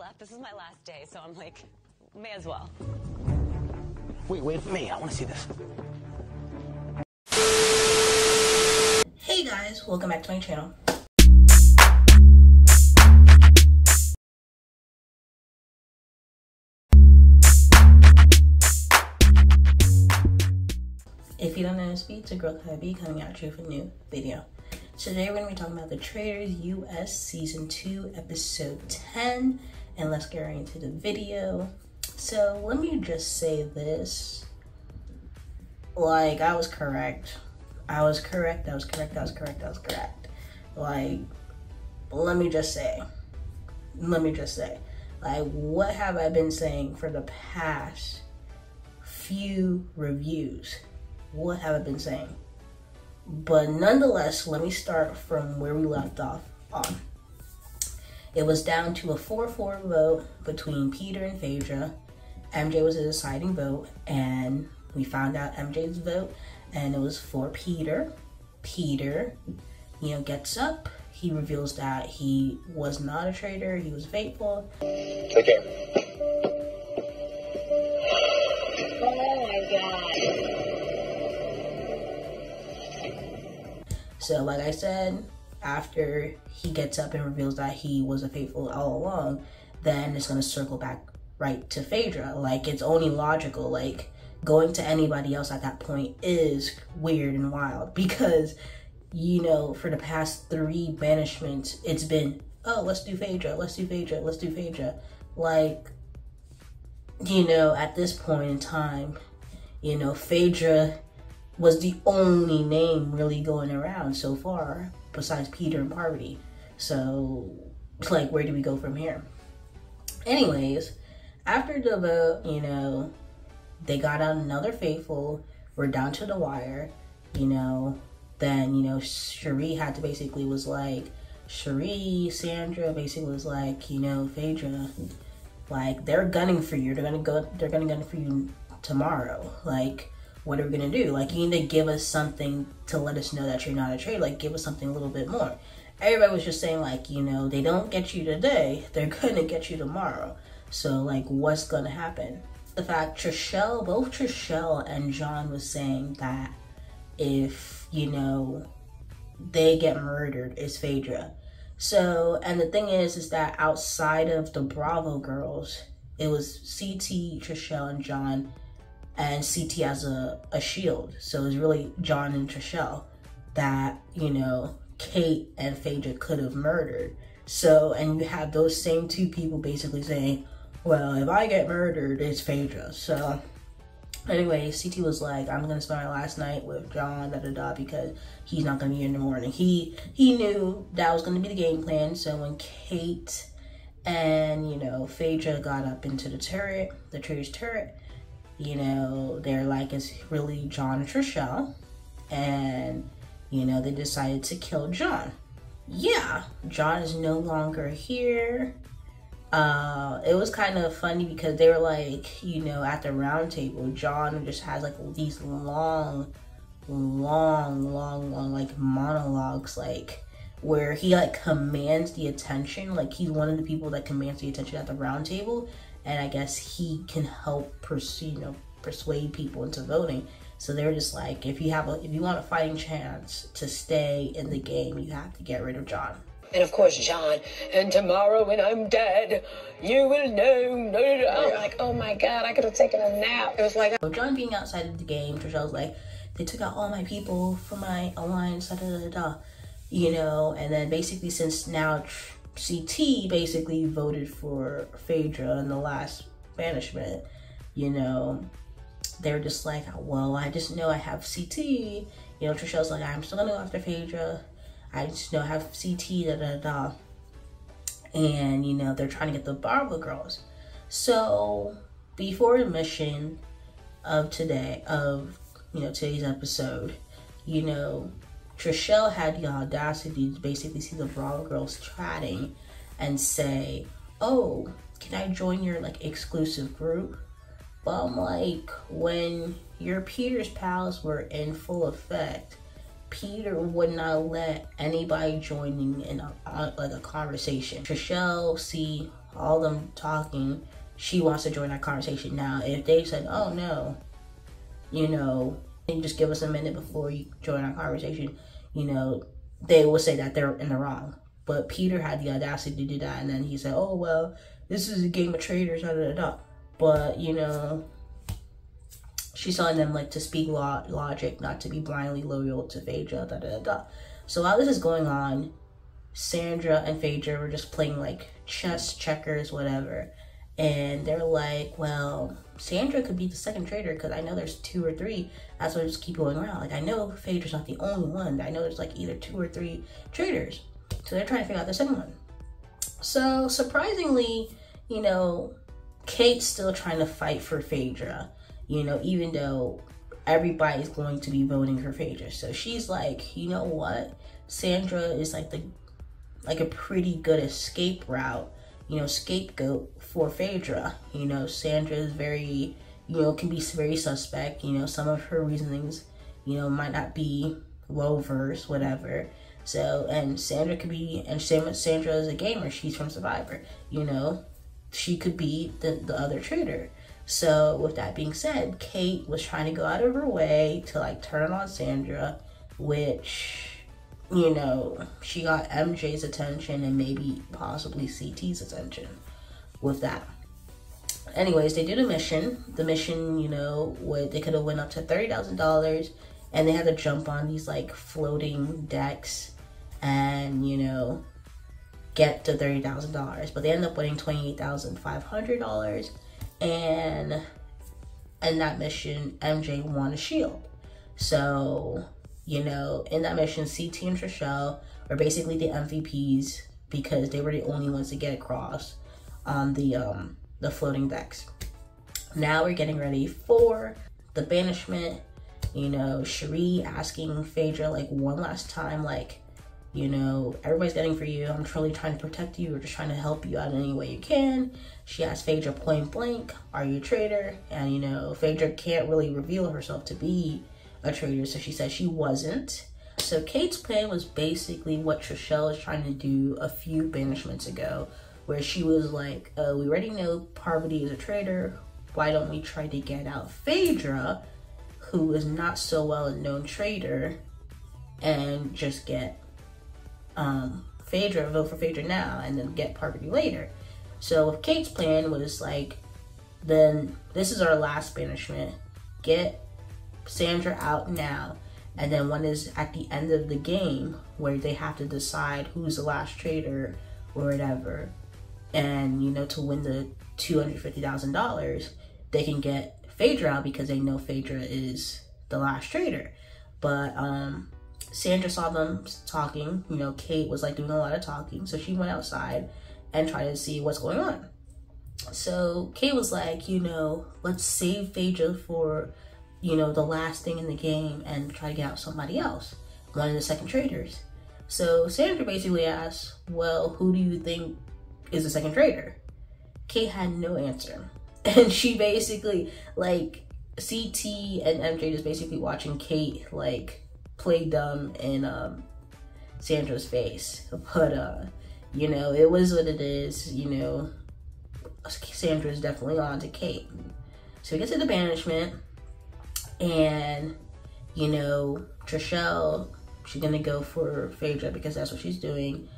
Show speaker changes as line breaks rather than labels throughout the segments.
left. This is my last day, so I'm like, may as well.
Wait for me. I want to see this.
Hey guys, welcome back to my channel. If you don't know this, it's a girl KylerB coming at you with a new video. Today we're going to be talking about the Traitors US Season 2 Episode 10, and let's get right into the video. So let me just say this, like, I was correct. Like, let me just say, like, what have I been saying for the past few reviews? What have I been saying? But nonetheless, let me start from where we left off on. It was down to a 4-4 vote between Peter and Phaedra. MJ was a deciding vote, and we found out MJ's vote, and it was for Peter. Peter, gets up. He reveals that he was not a traitor. He was faithful.
Take care.
Oh my God.
So like I said, after he gets up and reveals that he was a faithful all along, then it's going to circle back right to Phaedra. Like, it's only logical. Like, going to anybody else at that point is weird and wild because, for the past 3 banishments, it's been, oh, let's do Phaedra, let's do Phaedra, let's do Phaedra. Like, at this point in time, Phaedra was the only name really going around so far besides Peter and Parvati. So, like, where do we go from here? Anyways, after the vote, they got out another faithful. We're down to the wire, then, Cherie had to basically was like, Sandra basically was like, Phaedra, like, they're gunning for you. They're gonna gun for you tomorrow. Like, what are we gonna do? Like, you need to give us something to let us know that you're not a traitor. Like, give us something a little bit more. Everybody was just saying, like, they don't get you today, they're gonna get you tomorrow. So, like, what's gonna happen? The fact both Trishelle and John was saying that if, they get murdered, it's Phaedra. So, and the thing is that outside of the Bravo girls, it was CT, Trishelle, and John, and CT as a shield. So it was really John and Trishelle that, Kate and Phaedra could have murdered. So, and you have those same 2 people basically saying, well, if I get murdered, it's Phaedra. So, anyway, CT was like, I'm going to spend my last night with John, because he's not going to be here in the morning. He knew that was going to be the game plan. So when Kate and, Phaedra got up into the turret, the Traitors turret, they're like, it's really John and Trishelle. And, they decided to kill John. Yeah, John is no longer here. It was kind of funny because they were like, at the round table, John just has like these long, like monologues, like where he like commands the attention. Like, he's one of the people that commands the attention at the round table. And I guess he can help persuade people into voting. So they're just like, if you want a fighting chance to stay in the game, you have to get rid of John.
And of course, John, and tomorrow when I'm dead, you will know. I'm like, oh my God, I could have taken a nap. It was like,
so John being outside of the game, Trishelle's like, they took out all my people from my alliance, and then basically since now CT basically voted for Phaedra in the last banishment, they're just like, well, I just know I have CT. Trishelle's like, I'm still gonna go after Phaedra. I just know I have CT, And, they're trying to get the Bravo girls. So, before the mission of today's episode, Trishelle had the audacity to basically see the Bravo girls chatting and say, oh, can I join your, like, exclusive group? But I'm like, when your Peter's pals were in full effect, Peter would not let anybody joining in a conversation. Trishelle, see all them talking, she wants to join that conversation. Now, if they said, oh no, you know, and just give us a minute before you join our conversation, you know, they will say that they're in the wrong. But Peter had the audacity to do that, and then he said, oh, well, this is a game of traitors, da da da. But, you know, she's telling them, like, to speak logic, not to be blindly loyal to Phaedra, da da da. So while this is going on, Sandra and Phaedra were just playing, like, chess, checkers, whatever. And they're like, well, Sandra could be the second traitor because I know there's 2 or 3. That's why I just keep going around. Like, I know Phaedra's not the only one. I know there's, like, either 2 or 3 traitors. So they're trying to figure out the second one. So, surprisingly, you know, Kate's still trying to fight for Phaedra, you know, even though everybody's going to be voting for Phaedra. So she's like, you know what? Sandra is like a pretty good escape route, you know, scapegoat for Phaedra. You know, Sandra is very, you know, can be very suspect. You know, some of her reasonings, you know, might not be well-versed, whatever. So, and Sandra could be, and Sandra is a gamer, she's from Survivor, you know, she could be the other traitor. So, with that being said, Kate was trying to go out of her way to, like, turn on Sandra, which, you know, she got MJ's attention and maybe possibly CT's attention with that. Anyways, they did a mission. The mission, you know, they could have went up to $30,000, and they had to jump on these, like, floating decks and, you know, get to $30,000. But they ended up winning $28,500, and in that mission, MJ won a shield. So, you know, in that mission, CT and Trishelle were basically the MVPs because they were the only ones to get across on the floating decks. Now we're getting ready for the banishment. You know, Cherie asking Phaedra, like, one last time, like, you know, everybody's getting for you. I'm truly trying to protect you or just trying to help you out in any way you can. She asked Phaedra point blank, are you a traitor? And, you know, Phaedra can't really reveal herself to be a traitor, so she said she wasn't. So Kate's plan was basically what Trishelle was trying to do a few banishments ago, where she was like, oh, we already know Parvati is a traitor. Why don't we try to get out Phaedra, who is not so well a known traitor, and just get Phaedra, vote for Phaedra now, and then get Parvati later. So if Kate's plan was like, then this is our last banishment, get Sandra out now, and then one is at the end of the game where they have to decide who's the last traitor or whatever, and, you know, to win the $250,000, they can get Phaedra out because they know Phaedra is the last traitor. But Sandra saw them talking. You know, Kate was, like, doing a lot of talking, so she went outside and tried to see what's going on. So Kate was like, you know, let's save Phaedra for, you know, the last thing in the game and try to get out somebody else, one of the second traitors. So Sandra basically asked, well, who do you think is the second traitor? Kate had no answer. And she basically, like, CT and MJ just basically watching Kate, like, play dumb in Sandra's face. But, you know, it was what it is. You know, Sandra's definitely on to Kate. So we get to the banishment, and, you know, Trishelle, she's gonna go for Phaedra because that's what she's doing.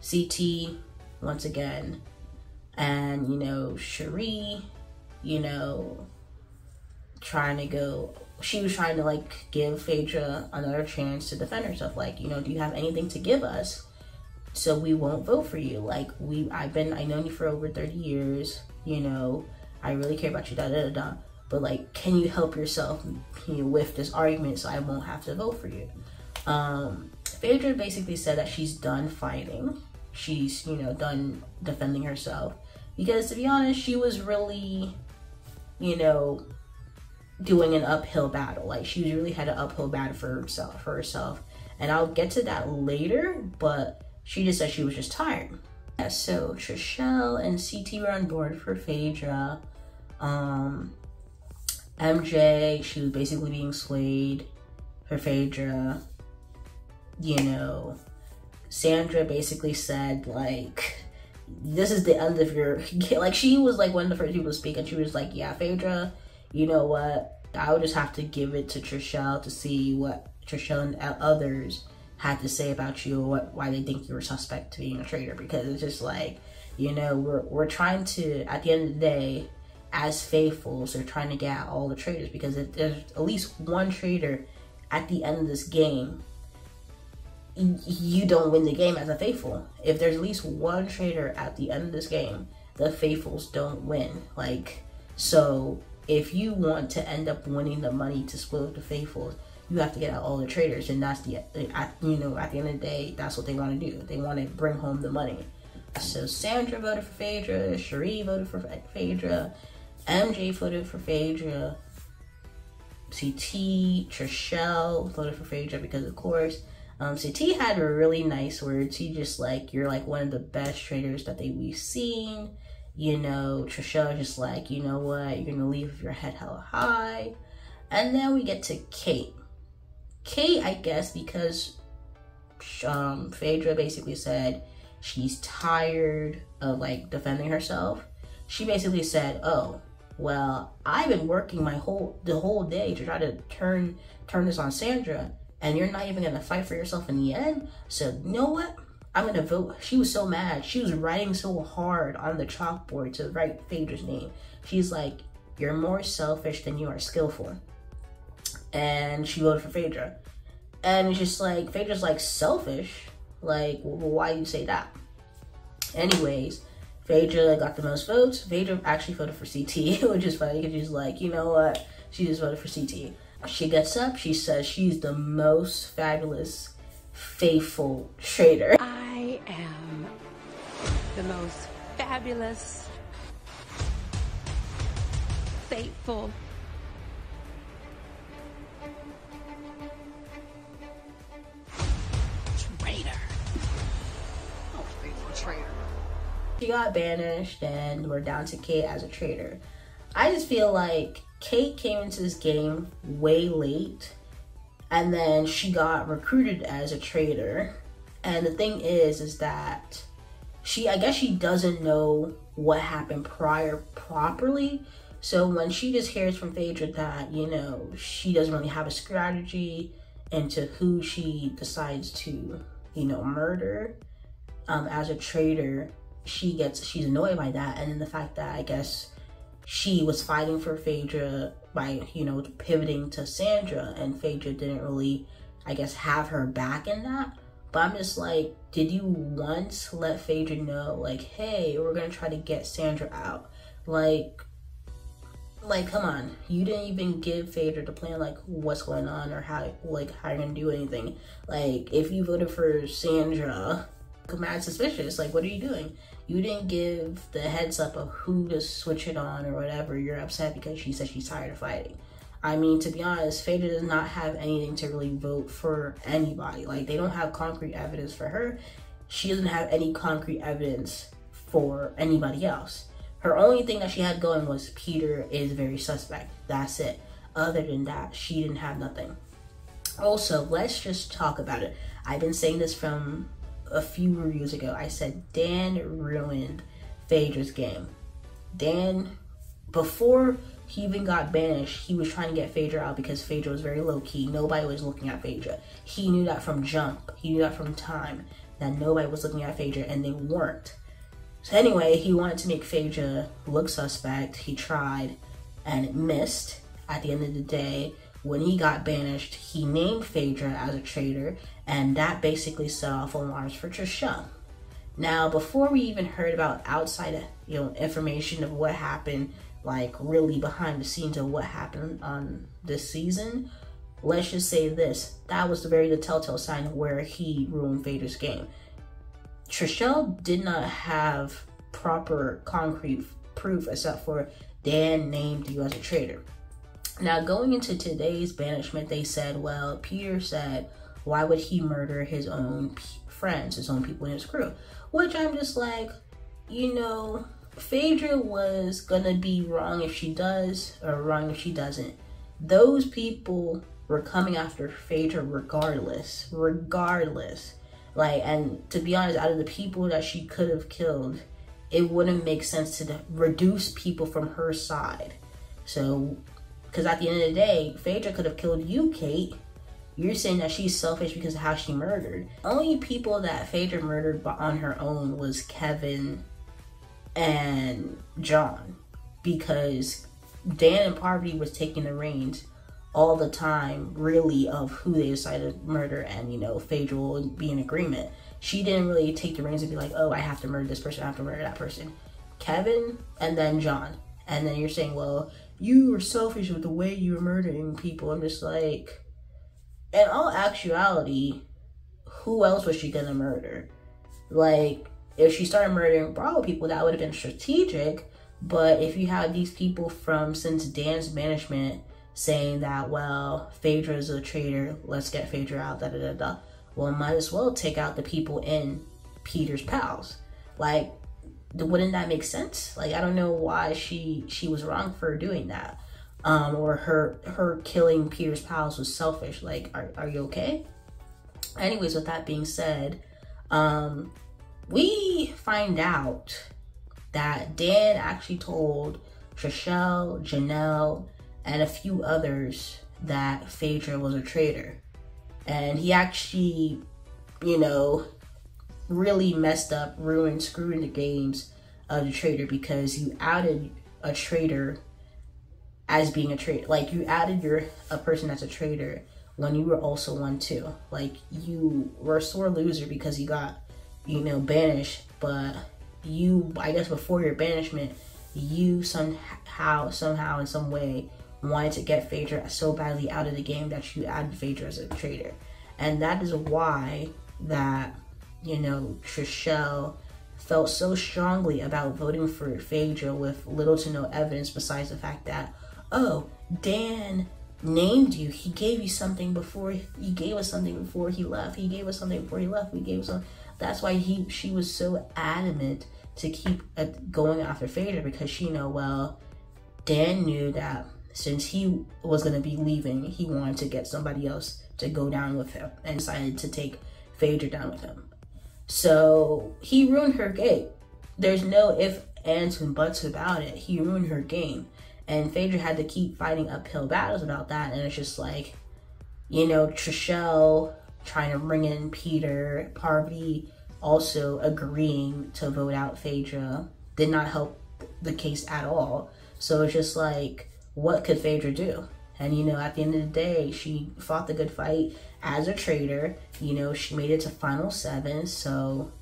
CT, once again, and, you know, Cherie, you know, trying to go, she was trying to, like, give Phaedra another chance to defend herself. Like, you know, do you have anything to give us so we won't vote for you? Like, I've known you for over 30 years, you know, I really care about you, da da da da. But, like, can you help yourself, you know, with this argument so I won't have to vote for you? Phaedra basically said that she's done fighting. She's, you know, done defending herself. Because, to be honest, she was really, you know, doing an uphill battle. Like, she really had an uphill battle for herself. And I'll get to that later, but she just said she was just tired. Yeah, so Trishelle and CT were on board for Phaedra. MJ, she was basically being swayed for Phaedra. You know, Sandra basically said, like, this is the end of your, like, she was like one of the first people to speak, and she was like, yeah, Phaedra, you know what, I would just have to give it to Trishelle to see what Trishelle and others had to say about you, or why they think you were suspect to being a traitor, because it's just like, you know, we're trying to, at the end of the day, as faithfuls, they're trying to get at all the traitors, because if there's at least one traitor at the end of this game, you don't win the game as a faithful. If there's at least one traitor at the end of this game, the faithfuls don't win. Like, so if you want to end up winning the money to split with the faithfuls, you have to get out all the traitors, and that's the, you know, at the end of the day, that's what they want to do. They want to bring home the money. So Sandra voted for Phaedra, Cherie voted for Phaedra, MJ voted for Phaedra, CT, Trishelle voted for Phaedra because, of course, CT had really nice words. He just like, you're like one of the best traitors that we've seen. You know, Trishelle just like, you know what, you're gonna leave with your head hella high. And then we get to Kate. Kate, I guess, because Phaedra basically said she's tired of like defending herself. She basically said, oh, well, I've been working the whole day to try to turn this on Sandra, and you're not even gonna fight for yourself in the end. So you know what? I'm gonna vote. She was so mad. She was writing so hard on the chalkboard to write Phaedra's name. She's like, you're more selfish than you are skillful. And she voted for Phaedra. And it's just like, Phaedra's like, selfish? Like, well, why do you say that? Anyways, Phaedra got the most votes. Phaedra actually voted for CT, which is funny because she's like, you know what? She just voted for CT. She gets up, she says she's the most fabulous, faithful traitor.
I am the most fabulous, faithful, traitor. Oh, faithful traitor.
She got banished, and we're down to Kate as a traitor. I just feel like Kate came into this game way late, and then she got recruited as a traitor. And the thing is that I guess she doesn't know what happened prior properly. So when she just hears from Phaedra that, you know, she doesn't really have a strategy into who she decides to, you know, murder as a traitor, she's annoyed by that. And then the fact that I guess she was fighting for Phaedra by, you know, pivoting to Sandra, and Phaedra didn't really, I guess, have her back in that. But I'm just like, did you once let Phaedra know, like, hey, we're gonna try to get Sandra out? Like, come on. You didn't even give Phaedra the plan, like, what's going on or how you're gonna do anything. Like, if you voted for Sandra, mad suspicious. Like, what are you doing? You didn't give the heads up of who to switch it on or whatever. You're upset because she said she's tired of fighting. I mean, to be honest, Phaedra does not have anything to really vote for anybody. Like, they don't have concrete evidence for her. She doesn't have any concrete evidence for anybody else. Her only thing that she had going was Peter is very suspect. That's it. Other than that, she didn't have nothing. Also, let's just talk about it. I've been saying this from a few reviews ago. I said Dan ruined Phaedra's game. Dan, before he even got banished, he was trying to get Phaedra out because Phaedra was very low-key. Nobody was looking at Phaedra. He knew that from jump. He knew that from time, that nobody was looking at Phaedra, and they weren't. So anyway, he wanted to make Phaedra look suspect. He tried, and it missed. At the end of the day, when he got banished, he named Phaedra as a traitor, and that basically set off alarms for Trishelle. Now, before we even heard about outside, information of what happened, like really behind the scenes of what happened on this season, let's just say this: that was the telltale sign where he ruined Phaedra's game. Trishelle did not have proper concrete proof except for Dan named you as a traitor. Now, going into today's banishment, they said, well, Peter said, why would he murder his own friends, his own people in his crew? Which I'm just like, Phaedra was gonna be wrong if she does, or wrong if she doesn't. Those people were coming after Phaedra regardless. Like, and to be honest, out of the people that she could have killed, it wouldn't make sense to reduce people from her side. So, because at the end of the day, Phaedra could have killed you, Kate. You're saying that she's selfish because of how she murdered. Only people that Phaedra murdered on her own was Kevin and John, because Dan and Parvati was taking the reins all the time, really, of who they decided to murder, and, you know, Phaedra will be in agreement. She didn't really take the reins and be like, oh, I have to murder this person, I have to murder that person. Kevin and then John. And then you're saying, well, you were selfish with the way you were murdering people. I'm just like, in all actuality, who else was she gonna murder? Like, if she started murdering Bravo people, that would have been strategic. But if you have these people since Dan's management saying that, well, Phaedra is a traitor, let's get Phaedra out, da-da-da-da, well, might as well take out the people in Peter's pals. Like, wouldn't that make sense? Like, I don't know why she was wrong for doing that. Or her killing Peter's pals was selfish. Like, are you okay? Anyways, with that being said, we find out that Dan actually told Trishelle, Janelle, and a few others that Phaedra was a traitor. And he actually, you know, really messed up, screwing the games of the traitor, because you outed a traitor as being a traitor. Like, you outed a person that's a traitor when you were also one too. Like, you were a sore loser because you got, you know, banished, but you, I guess before your banishment, you somehow in some way wanted to get Phaedra so badly out of the game that you added Phaedra as a traitor. And that is why that, you know, Trishelle felt so strongly about voting for Phaedra with little to no evidence besides the fact that, oh, Dan named you. He gave you something before, he gave us something before he left. He gave us something before he left. We gave some. That's why she was so adamant to keep going after Phaedra, because she know, well, Dan knew that since he was going to be leaving, he wanted to get somebody else to go down with him, and decided to take Phaedra down with him. So he ruined her game. There's no ifs, ands, and buts about it. He ruined her game. And Phaedra had to keep fighting uphill battles about that. And it's just like, you know, Trishelle trying to bring in Peter, Parvati also agreeing to vote out Phaedra did not help the case at all. So it's just like, what could Phaedra do? And, you know, at the end of the day, she fought the good fight as a traitor. You know, she made it to Final 7. So,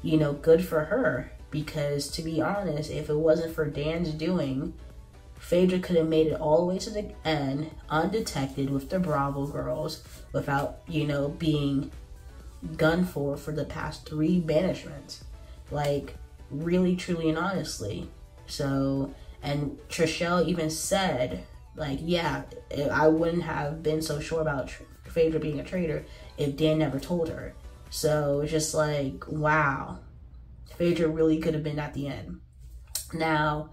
you know, good for her. Because, to be honest, if it wasn't for Dan's doing, Phaedra could have made it all the way to the end, undetected with the Bravo girls, without, you know, being gunned for the past 3 banishments. Like, really, truly, and honestly. So, and Trishelle even said, like, yeah, I wouldn't have been so sure about Phaedra being a traitor if Dan never told her. So it's just like, wow, Phaedra really could have been at the end. Now,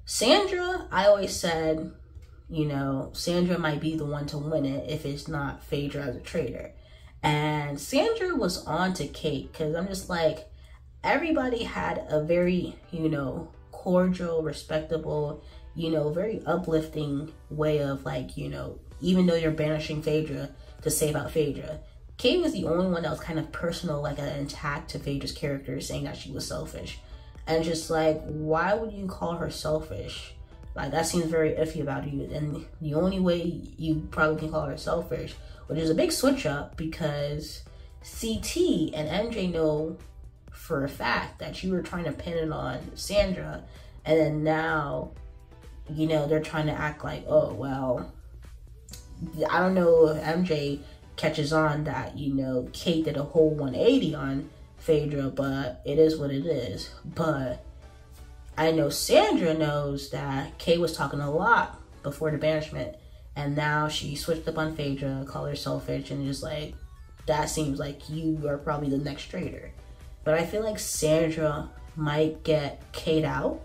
Sandra, I always said, you know, Sandra might be the one to win it if it's not Phaedra as a traitor. And Sandra was on to Kate, because I'm just like, everybody had a very, you know, cordial, respectable, you know, very uplifting way of, like, you know, even though you're banishing Phaedra, to say about Phaedra, Kate was the only one that was kind of personal, like an attack to Phaedra's character, saying that she was selfish. And just like, why would you call her selfish? Like, that seems very iffy about you. And the only way you probably can call her selfish, which is a big switch up, because CT and MJ know for a fact that you were trying to pin it on Sandra, and then now, you know, they're trying to act like, oh, well, I don't know if MJ catches on that, you know, Kate did a whole 180 on Phaedra, but it is what it is. But I know Sandra knows that Kate was talking a lot before the banishment, and now she switched up on Phaedra, called her selfish, and just like, that seems like you are probably the next traitor. But I feel like Sandra might get Kate out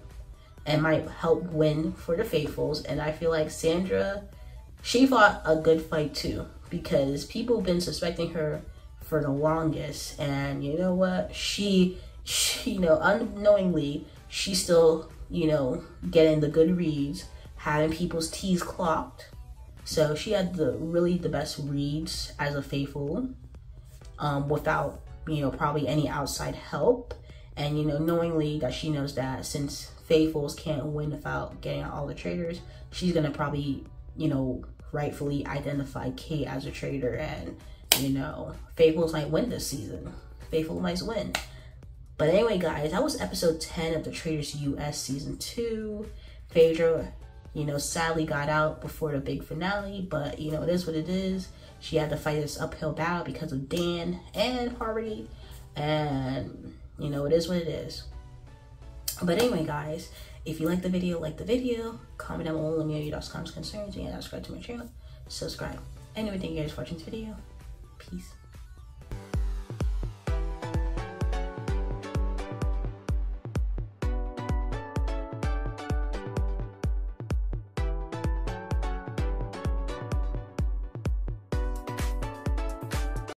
and might help win for the Faithfuls. And I feel like Sandra, she fought a good fight too, because people have been suspecting her for the longest. And you know what? She you know, unknowingly, she's still, you know, getting the good reads, having people's T's clocked. So she had really the best reads as a faithful, without, you know, probably any outside help. And, you know, knowingly that she knows that since faithfuls can't win without getting out all the traitors, she's gonna probably, you know, rightfully identify Kate as a traitor. And, you know, faithfuls might win this season. Faithful might win. But anyway, guys, that was episode 10 of the Traitors US season 2. Phaedra, you know, sadly got out before the big finale, but, you know, it is what it is. She had to fight this uphill battle because of Dan and Harvey, and, you know, it is what it is. But anyway, guys, if you like the video, comment down below, let me know your thoughts, comments, concerns, and subscribe to my channel. Subscribe. Anyway, thank you guys for watching this video. Peace.